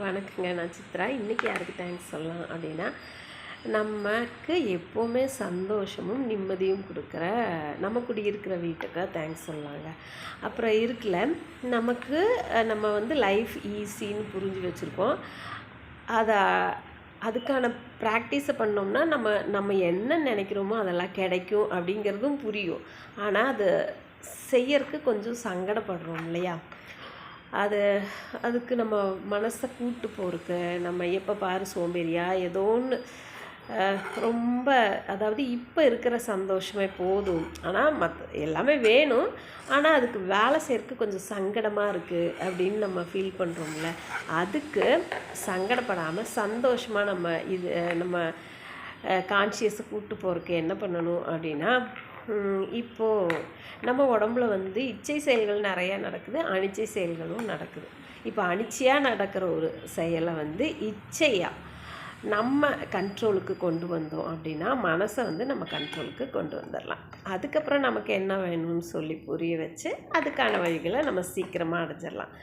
வணக்கங்க. நான் சித்ரா. இன்றைக்கி யாருக்கு தேங்க்ஸ் சொல்லலாம் அப்படின்னா, நமக்கு எப்போவுமே சந்தோஷமும் நிம்மதியும் கொடுக்குற நம்ம குடியிருக்கிற வீட்டுக்கு தேங்க்ஸ் சொல்லலாங்க. அப்புறம் இருக்குல்ல, நமக்கு நம்ம வந்து லைஃப் ஈஸின்னு புரிஞ்சு வச்சுருக்கோம். அதை அதுக்கான ப்ராக்டிஸை பண்ணோம்னா நம்ம நம்ம என்ன நினைக்கிறோமோ அதெல்லாம் கிடைக்கும் அப்படிங்கிறதும் புரியும். ஆனால் அது செய்யறதுக்கு கொஞ்சம் சங்கடப்படுறோம் இல்லையா? அதுக்கு நம்ம மனசை கூட்டு போகிறக்கு நம்ம எப்போ பாரு சோம்பேறியா ஏதோ ஒன்று ரொம்ப, அதாவது இப்போ இருக்கிற சந்தோஷமே போதும், ஆனால் எல்லாமே வேணும், ஆனால் அதுக்கு வேலை செய்யறதுக்கு கொஞ்சம் சங்கடமாக இருக்குது அப்படின்னு நம்ம ஃபீல் பண்ணுறோம்ல. அதுக்கு சங்கடப்படாமல் சந்தோஷமாக நம்ம கான்ஷியஸை கூட்டு போகிறதுக்கு என்ன பண்ணணும் அப்படின்னா, இப்போது நம்ம உடம்புல வந்து இச்சை செயல்கள் நிறையா நடக்குது, அனிச்சை செயல்களும் நடக்குது. இப்போ அனிச்சையாக நடக்கிற ஒரு செயலை வந்து இச்சையாக நம்ம கண்ட்ரோலுக்கு கொண்டு வந்தோம் அப்படின்னா மனசை வந்து நம்ம கண்ட்ரோலுக்கு கொண்டு வந்துடலாம். அதுக்கப்புறம் நமக்கு என்ன வேணும்னு சொல்லி புரிய வச்சு அதுக்கான வழிகளை நம்ம சீக்கிரமாக அடைஞ்சிடலாம்.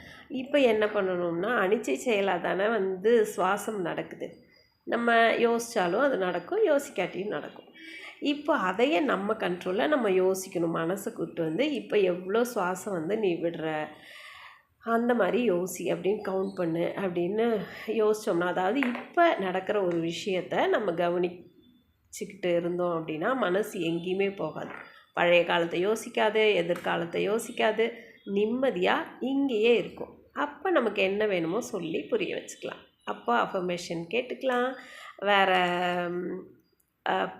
இப்போ என்ன பண்ணணும்னா, அனிச்சை செயலாக தானே வந்து சுவாசம் நடக்குது. நம்ம யோசித்தாலும் அது நடக்கும், யோசிக்காட்டியும் நடக்கும். இப்போ அதையே நம்ம கண்ட்ரோலில் நம்ம யோசிக்கணும். மனசை கூப்பிட்டு வந்து இப்போ எவ்வளோ சுவாசம் வந்து நீ விடுற, அந்த மாதிரி யோசி அப்படின்னு கவுண்ட் பண்ணு அப்படின்னு யோசித்தோம்னா, அதாவது இப்போ நடக்கிற ஒரு விஷயத்தை நம்ம கவனிச்சுக்கிட்டு இருந்தோம் அப்படின்னா மனசு எங்கேயுமே போகாது. பழைய காலத்தை யோசிக்காது, எதிர்காலத்தை யோசிக்காது, நிம்மதியாக இங்கேயே இருக்கும். அப்போ நமக்கு என்ன வேணுமோ சொல்லி புரிய வச்சுக்கலாம். அப்போ அஃபர்மேஷன் கேட்டுக்கலாம். வேறு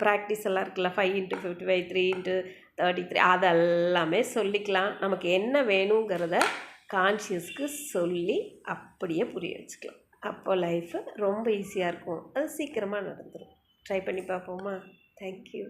ப்ராக்டிஸ் எல்லாம் இருக்குல்ல, 5x55 3x33 அதெல்லாமே சொல்லிக்கலாம். நமக்கு என்ன வேணுங்கிறத கான்ஷியஸ்க்கு சொல்லி அப்படியே புரிய வச்சுக்கலாம். அப்போது லைஃபு ரொம்ப ஈஸியாக இருக்கும். அது சீக்கிரமாக நடந்துடும். ட்ரை பண்ணி பார்ப்போமா? தேங்க்யூ.